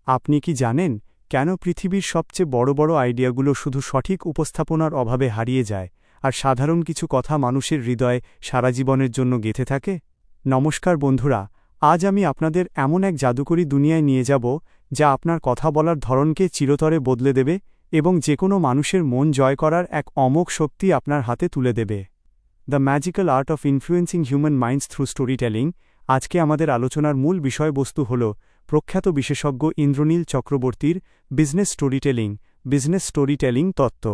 আপনি কি জানেন কেন পৃথিবীর সবচেয়ে বড় বড় আইডিয়াগুলো শুধু সঠিক উপস্থাপনার অভাবে হারিয়ে যায় আর সাধারণ কিছু কথা মানুষের হৃদয়ে সারা জীবনের জন্য গেঁথে থাকে? নমস্কার বন্ধুরা, আজ আমি আপনাদের এমন এক জাদুকরী দুনিয়ায় নিয়ে যাব যা আপনার কথা বলার ধরনকে চিরতরে বদলে দেবে এবং যে কোনো মানুষের মন জয় করার এক অমোঘ শক্তি আপনার হাতে তুলে দেবে। The magical art of influencing human minds through story telling. আজকে আমাদের আলোচনার মূল বিষয়বস্তু হল প্রখ্যাত বিশেষজ্ঞ ইন্দ্রনীল চক্রবর্তীর বিজনেস স্টোরি টেলিং তত্ত্ব।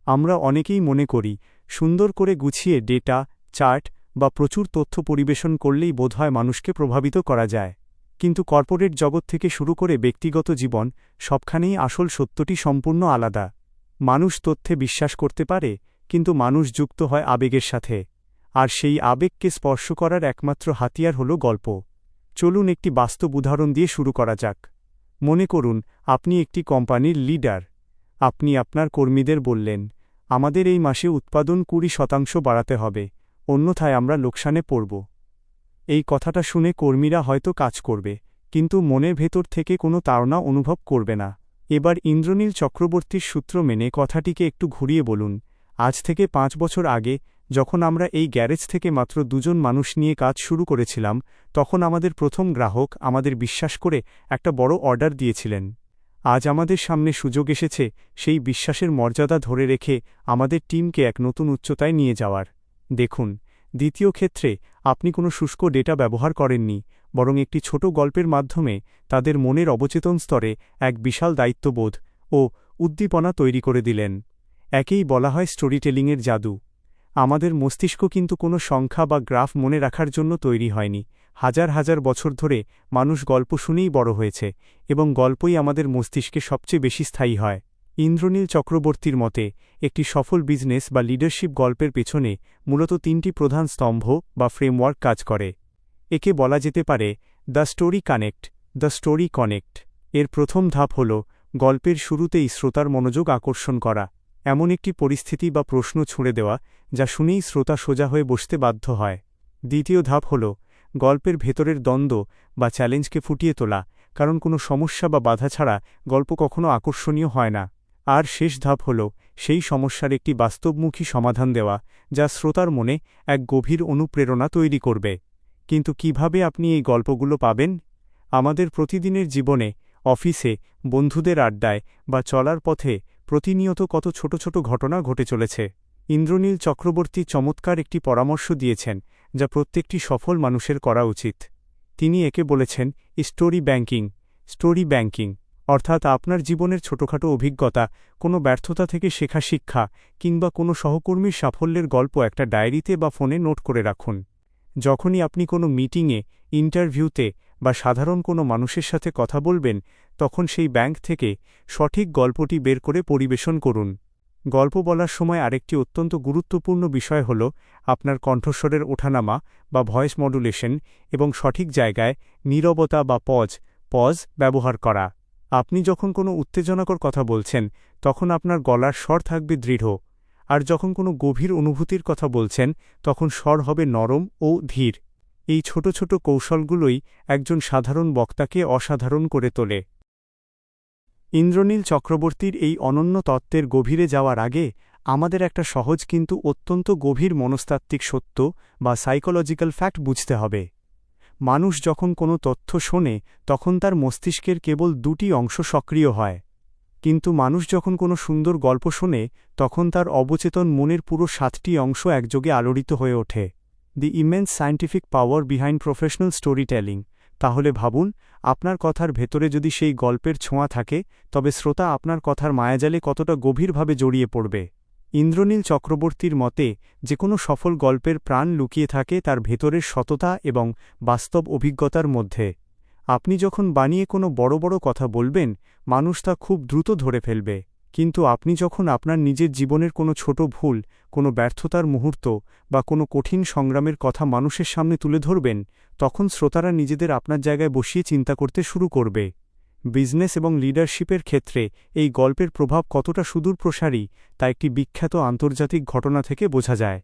আমরা অনেকেই মনে করি সুন্দর করে গুছিয়ে ডেটা, চার্ট বা প্রচুর তথ্য পরিবেশন করলেই বোধহয় মানুষকে প্রভাবিত করা যায়। কিন্তু কর্পোরেট জগৎ থেকে শুরু করে ব্যক্তিগত জীবন, সবখানেই আসল সত্যটি সম্পূর্ণ আলাদা। মানুষ তথ্যে বিশ্বাস করতে পারে, কিন্তু মানুষ যুক্ত হয় আবেগের সাথে, আর সেই আবেগকে স্পর্শ করার একমাত্র হাতিয়ার হল গল্প। চলুন একটি বাস্তব উদাহরণ দিয়ে শুরু করা যাক। মনে করুন আপনি একটি কোম্পানির লিডার। আপনি আপনার কর্মীদের বললেন, আমাদের এই মাসে উৎপাদন 20% বাড়াতে হবে, অন্যথায় আমরা লোকসানে পড়ব। এই কথাটা শুনে কর্মীরা হয়তো কাজ করবে, কিন্তু মনের ভেতর থেকে কোনো তাড়না অনুভব করবে না। এবার ইন্দ্রনীল চক্রবর্তীর সূত্র মেনে কথাটিকে একটু ঘুরিয়ে বলুন। আজ থেকে 5 বছর আগে, যখন আমরা এই গ্যারেজ থেকে মাত্র 2 জন মানুষ নিয়ে কাজ শুরু করেছিলাম, তখন আমাদের প্রথম গ্রাহক আমাদের বিশ্বাস করে একটা বড় অর্ডার দিয়েছিলেন। আজ আমাদের সামনে সুযোগ এসেছে সেই বিশ্বাসের মর্যাদা ধরে রেখে আমাদের টিমকে এক নতুন উচ্চতায় নিয়ে যাওয়ার। দেখুন, দ্বিতীয় ক্ষেত্রে আপনি কোনো শুষ্ক ডেটা ব্যবহার করেননি, বরং একটি ছোট গল্পের মাধ্যমে তাদের মনের অবচেতন স্তরে এক বিশাল দায়িত্ববোধ ও উদ্দীপনা তৈরি করে দিলেন। একেই বলা হয় স্টোরি টেলিংয়ের জাদু। আমাদের মস্তিষ্ক কিন্তু কোনো সংখ্যা বা গ্রাফ মনে রাখার জন্য তৈরি হয়নি। হাজার হাজার বছর ধরে মানুষ গল্প শুনেই বড় হয়েছে, এবং গল্পই আমাদের মস্তিষ্কে সবচেয়ে বেশি স্থায়ী হয়। ইন্দ্রনীল চক্রবর্তীর মতে, একটি সফল বিজনেস বা লিডারশিপ গল্পের পেছনে মূলত 3টি প্রধান স্তম্ভ বা ফ্রেমওয়ার্ক কাজ করে। একে বলা যেতে পারে দ্য স্টোরি কানেক্ট। এর প্রথম ধাপ হল গল্পের শুরুতেই শ্রোতার মনোযোগ আকর্ষণ করা, এমন একটি পরিস্থিতি বা প্রশ্ন ছুঁড়ে দেওয়া যা শুনেই শ্রোতা সোজা হয়ে বসতে বাধ্য হয়। দ্বিতীয় ধাপ হল গল্পের ভেতরের দ্বন্দ্ব বা চ্যালেঞ্জকে ফুটিয়ে তোলা, কারণ কোনো সমস্যা বা বাধা ছাড়া গল্প কখনো আকর্ষণীয় হয় না। আর শেষ ধাপ হল সেই সমস্যার একটি বাস্তবমুখী সমাধান দেওয়া, যা শ্রোতার মনে এক গভীর অনুপ্রেরণা তৈরি করবে। কিন্তু কিভাবে আপনি এই গল্পগুলো পাবেন? আমাদের প্রতিদিনের জীবনে, অফিসে, বন্ধুদের আড্ডায় বা চলার পথে প্রতিনিয়ত কত ছোট ছোট ঘটনা ঘটে চলেছে। ইন্দ্রনীল চক্রবর্তী চমৎকার একটি পরামর্শ দিয়েছেন, যা প্রত্যেকটি সফল মানুষের করা উচিত। তিনি একে বলেছেন স্টোরি ব্যাংকিং, অর্থাৎ আপনার জীবনের ছোটখাটো অভিজ্ঞতা, কোনো ব্যর্থতা থেকে শেখা শিক্ষা কিংবা কোনো সহকর্মীর সাফল্যের গল্প একটা ডায়েরিতে বা ফোনে নোট করে রাখুন। যখনই আপনি কোনো মিটিংয়ে, ইন্টারভিউতে বা সাধারণ কোনো মানুষের সাথে কথা বলবেন, তখন সেই ব্যাংক থেকে সঠিক গল্পটি বের করে পরিবেশন করুন। গল্প বলার সময় আরেকটি অত্যন্ত গুরুত্বপূর্ণ বিষয় হল আপনার কণ্ঠস্বরের ওঠানামা বা ভয়েস মডুলেশন, এবং সঠিক জায়গায় নীরবতা বা পজ ব্যবহার করা। আপনি যখন কোনো উত্তেজনাকর কথা বলছেন, তখন আপনার গলার স্বর থাকবে দৃঢ়, আর যখন কোনো গভীর অনুভূতির কথা বলছেন, তখন স্বর হবে নরম ও ধীর। এই ছোট ছোট কৌশলগুলোই একজন সাধারণ বক্তাকে অসাধারণ করে তোলে। ইন্দ্রনীল চক্রবর্তীর এই অনন্য তত্ত্বের গভীরে যাওয়ার আগে আমাদের একটা সহজ কিন্তু অত্যন্ত গভীর মনস্তাত্ত্বিক সত্য বা সাইকোলজিক্যাল ফ্যাক্ট বুঝতে হবে। মানুষ যখন কোনো তথ্য শোনে, তখন তার মস্তিষ্কের কেবল 2টি অংশ সক্রিয় হয়। কিন্তু মানুষ যখন কোনো সুন্দর গল্প শোনে, তখন তার অবচেতন মনের পুরো 7টি অংশ একযোগে আলোড়িত হয়ে ওঠে। দি ইমেন্স সায়েন্টিফিক পাওয়ার বিহাইন্ড প্রফেশনাল স্টোরি টেলিং। তাহলে ভাবুন, আপনার কথার ভেতরে যদি সেই গল্পের ছোঁয়া থাকে, তবে শ্রোতা আপনার কথার মায়াজালে কতটা গভীরভাবে জড়িয়ে পড়বে। ইন্দ্রনীল চক্রবর্তীর মতে, যে কোনো সফল গল্পের প্রাণ লুকিয়ে থাকে তার ভেতরের সততা এবং বাস্তব অভিজ্ঞতার মধ্যে। আপনি যখন বানিয়ে কোনো বড় বড় কথা বলবেন, মানুষ তা খুব দ্রুত ধরে ফেলবে, কিন্তু আপনি যখন আপনার নিজের জীবনের কোনো ছোট ভুল, কোনো ব্যর্থতার মুহূর্ত বা কোনো কঠিন সংগ্রামের কথা মানুষের সামনে তুলে ধরবেন, তখন শ্রোতারা নিজেদের আপনার জায়গায় বসিয়ে চিন্তা করতে শুরু করবে। বিজনেস এবং লিডারশিপের ক্ষেত্রে এই গল্পের প্রভাব কতটা সুদূরপ্রসারী তা একটি বিখ্যাত আন্তর্জাতিক ঘটনা থেকে বোঝা যায়।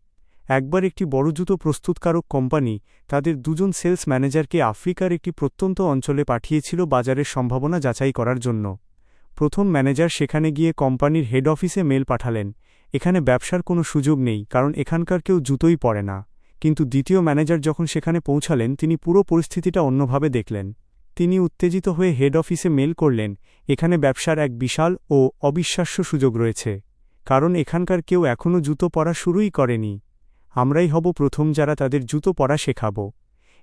একবার একটি বড় জুতো প্রস্তুতকারক কোম্পানি তাদের দুজন সেলস ম্যানেজারকে আফ্রিকার একটি প্রত্যন্ত অঞ্চলে পাঠিয়েছিল বাজারের সম্ভাবনা যাচাই করার জন্য। প্রথম ম্যানেজার সেখানে গিয়ে কোম্পানির হেড অফিসে মেল পাঠালেন, এখানে ব্যবসার কোনো সুযোগ নেই, কারণ এখানকার কেউ জুতোই পরে না। কিন্তু দ্বিতীয় ম্যানেজার যখন সেখানে পৌঁছালেন, তিনি পুরো পরিস্থিতিটা অন্যভাবে দেখলেন। তিনি উত্তেজিত হয়ে হেড অফিসে মেল করলেন, এখানে ব্যবসার এক বিশাল ও অবিশ্বাস্য সুযোগ রয়েছে, কারণ এখানকার কেউ এখনও জুতো পরা শুরুই করেনি। আমরাই হব প্রথম যারা তাদের জুতো পরা শেখাব।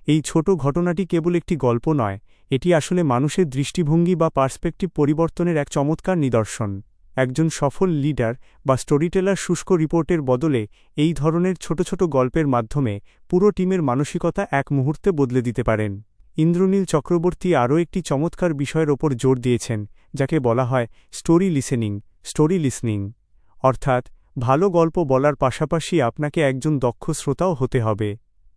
এই ছোট ঘটনাটি কেবল একটি গল্প নয়, এটি আসলে মানুষের দৃষ্টিভঙ্গি বা পার্সপেক্টিভ পরিবর্তনের এক চমৎকার নিদর্শন। একজন সফল লিডার বা স্টোরিটেলার শুষ্ক রিপোর্টের বদলে এই ধরনের ছোট ছোট গল্পের মাধ্যমে পুরো টিমের মানসিকতা এক মুহূর্তে বদলে দিতে পারেন। ইন্দ্রনীল চক্রবর্তী আরও একটি চমৎকার বিষয়ের ওপর জোর দিয়েছেন, যাকে বলা হয় স্টোরি লিসনিং। অর্থাৎ ভালো গল্প বলার পাশাপাশি আপনাকে একজন দক্ষ শ্রোতাও হতে হবে।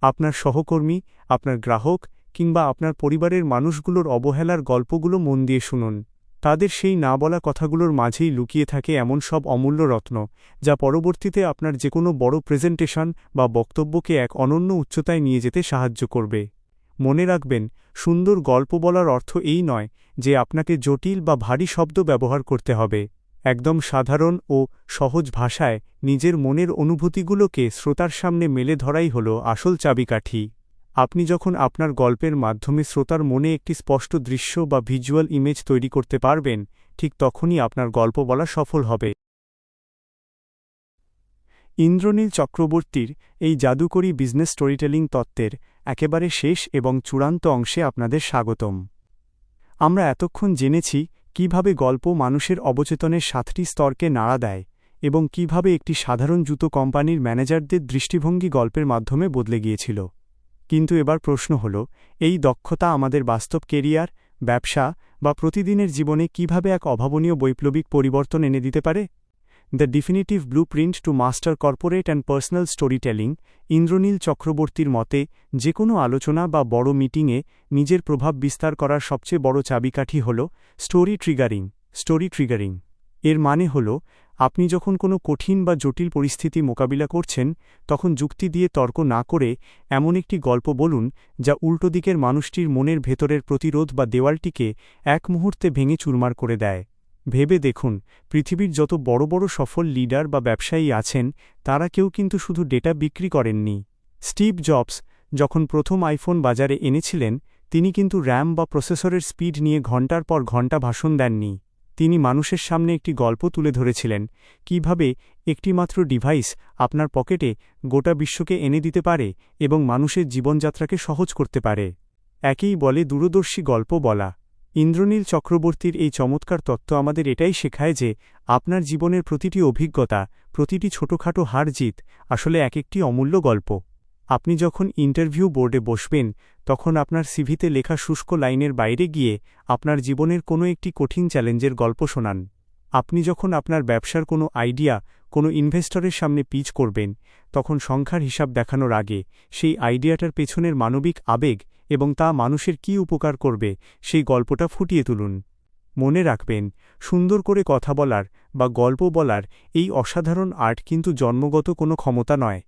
আপনার সহকর্মী, আপনার গ্রাহক কিংবা আপনার পরিবারের মানুষগুলোর অবহেলার গল্পগুলো মন দিয়ে শুনুন। তাদের সেই না বলা কথাগুলোর মাঝেই লুকিয়ে থাকে এমন সব অমূল্য রত্ন, যা পরবর্তীতে আপনার যে কোনো বড় প্রেজেন্টেশন বা বক্তব্যকে এক অনন্য উচ্চতায় নিয়ে যেতে সাহায্য করবে। মনে রাখবেন, সুন্দর গল্প বলার অর্থ এই নয় যে আপনাকে জটিল বা ভারী শব্দ ব্যবহার করতে হবে। একদম সাধারণ ও সহজ ভাষায় নিজের মনের অনুভূতিগুলোকে শ্রোতার সামনে মেলে ধরাই হল আসল চাবিকাঠি। আপনি যখন আপনার গল্পের মাধ্যমে শ্রোতার মনে একটি স্পষ্ট দৃশ্য বা ভিজুয়াল ইমেজ তৈরি করতে পারবেন, ঠিক তখনই আপনার গল্প বলা সফল হবে। ইন্দ্রনীল চক্রবর্তীর এই জাদুকরী বিজনেস স্টোরিটেলিং তত্ত্বের একেবারে শেষ এবং চূড়ান্ত অংশে আপনাদের স্বাগতম। আমরা এতক্ষণ জেনেছি কিভাবে গল্প মানুষের অবচেতনের 7টি স্তরকে নাড়া দেয় এবং কিভাবে একটি সাধারণ জুতো কোম্পানির ম্যানেজারদের দৃষ্টিভঙ্গি গল্পের মাধ্যমে বদলে গিয়েছিল। কিন্তু এবার প্রশ্ন হল, এই দক্ষতা আমাদের বাস্তব কেরিয়ার, ব্যবসা বা প্রতিদিনের জীবনে কিভাবে এক অভাবনীয় বৈপ্লবিক পরিবর্তন এনে দিতে পারে? The definitive blueprint to master corporate and personal storytelling. Indranil চক্রবর্তীর মতে, যে কোনো আলোচনা বা বড় মিটিংয়ে নিজের প্রভাব বিস্তার করার সবচেয়ে বড় চাবিকাঠি হল স্টোরি ট্রিগারিং। এর মানে হল, আপনি যখন কোনো কঠিন বা জটিল পরিস্থিতি মোকাবিলা করছেন, তখন যুক্তি দিয়ে তর্ক না করে এমন একটি গল্প বলুন যা উল্টো দিকের মানুষটির মনের ভেতরের প্রতিরোধ বা দেওয়ালটিকে এক মুহূর্তে ভেঙে চুরমার করে দেয়। ভেবে দেখুন, পৃথিবীর যত বড় বড় সফল লিডার বা ব্যবসায়ী আছেন, তারা কেউ কিন্তু শুধু ডেটা বিক্রি করেননি। স্টিভ জবস যখন প্রথম আইফোন বাজারে এনেছিলেন, তিনি কিন্তু র্যাম বা প্রসেসরের স্পিড নিয়ে ঘণ্টার পর ঘণ্টা ভাষণ দেননি। তিনি মানুষের সামনে একটি গল্প তুলে ধরেছিলেন, কিভাবে একটিমাত্র ডিভাইস আপনার পকেটে গোটা বিশ্বকে এনে দিতে পারে এবং মানুষের জীবনযাত্রাকে সহজ করতে পারে। একেই বলে দূরদর্শী গল্প বলা। ইন্দ্রনীল চক্রবর্তীর এই চমৎকার তত্ত্ব আমাদের এটাই শেখায় যে আপনার জীবনের প্রতিটি অভিজ্ঞতা, প্রতিটি ছোটখাটো হার জিত আসলে এক একটি অমূল্য গল্প। আপনি যখন ইন্টারভিউ বোর্ডে বসবেন, তখন আপনার সিভিতে লেখা শুষ্ক লাইনের বাইরে গিয়ে আপনার জীবনের কোনো একটি কঠিন চ্যালেঞ্জের গল্প শোনান। আপনি যখন আপনার ব্যবসার কোনো আইডিয়া কোনো ইনভেস্টরের সামনে পিচ করবেন, তখন সংখ্যার হিসাব দেখানোর আগে সেই আইডিয়াটার পেছনের মানবিক আবেগ এবং তা মানুষের কী উপকার করবে সেই গল্পটা ফুটিয়ে তুলুন। মনে রাখবেন, সুন্দর করে কথা বলার বা গল্প বলার এই অসাধারণ আর্ট কিন্তু জন্মগত কোনো ক্ষমতা নয়।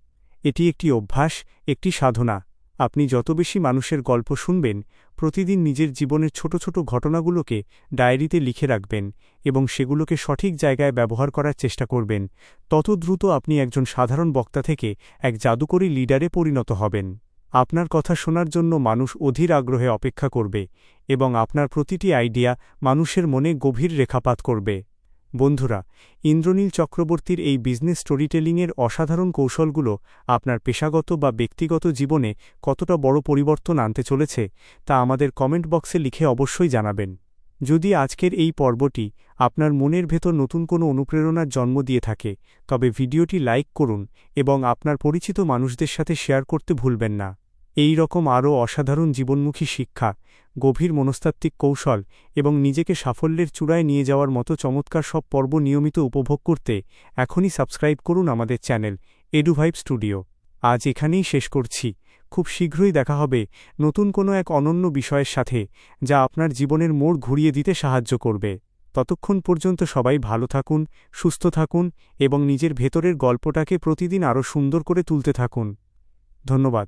এটি একটি অভ্যাস, একটি সাধনা। আপনি যত বেশি মানুষের গল্প শুনবেন, প্রতিদিন নিজের জীবনের ছোট ছোট ঘটনাগুলোকে ডায়েরিতে লিখে রাখবেন এবং সেগুলোকে সঠিক জায়গায় ব্যবহার করার চেষ্টা করবেন, তত দ্রুত আপনি একজন সাধারণ বক্তা থেকে এক জাদুকরী লিডারে পরিণত হবেন। আপনার কথা শোনার জন্য মানুষ অধীর আগ্রহে অপেক্ষা করবে এবং আপনার প্রতিটি আইডিয়া মানুষের মনে গভীর রেখাপাত করবে। বন্ধুরা, ইন্দ্রনীল চক্রবর্তীর এই বিজনেস স্টোরিটেলিংয়ের অসাধারণ কৌশলগুলো আপনার পেশাগত বা ব্যক্তিগত জীবনে কতটা বড় পরিবর্তন আনতে চলেছে তা আমাদের কমেন্ট বক্সে লিখে অবশ্যই জানাবেন। যদি আজকের এই পর্বটি আপনার মনের ভেতর নতুন কোনো অনুপ্রেরণার জন্ম দিয়ে থাকে, তবে ভিডিওটি লাইক করুন এবং আপনার পরিচিত মানুষদের সাথে শেয়ার করতে ভুলবেন না। এই রকম আরও অসাধারণ জীবনমুখী শিক্ষা, গভীর মনস্তাত্ত্বিক কৌশল এবং নিজেকে সাফল্যের চূড়ায় নিয়ে যাওয়ার মতো চমৎকার সব পর্ব নিয়মিত উপভোগ করতে এখনই সাবস্ক্রাইব করুন আমাদের চ্যানেল এডুভাইব স্টুডিও। আজ এখানেই শেষ করছি। খুব শীঘ্রই দেখা হবে নতুন কোনো এক অনন্য বিষয়ের সাথে, যা আপনার জীবনের মোড় ঘুরিয়ে দিতে সাহায্য করবে। ততক্ষণ পর্যন্ত সবাই ভালো থাকুন, সুস্থ থাকুন এবং নিজের ভেতরের গল্পটাকে প্রতিদিন আরও সুন্দর করে তুলতে থাকুন। ধন্যবাদ।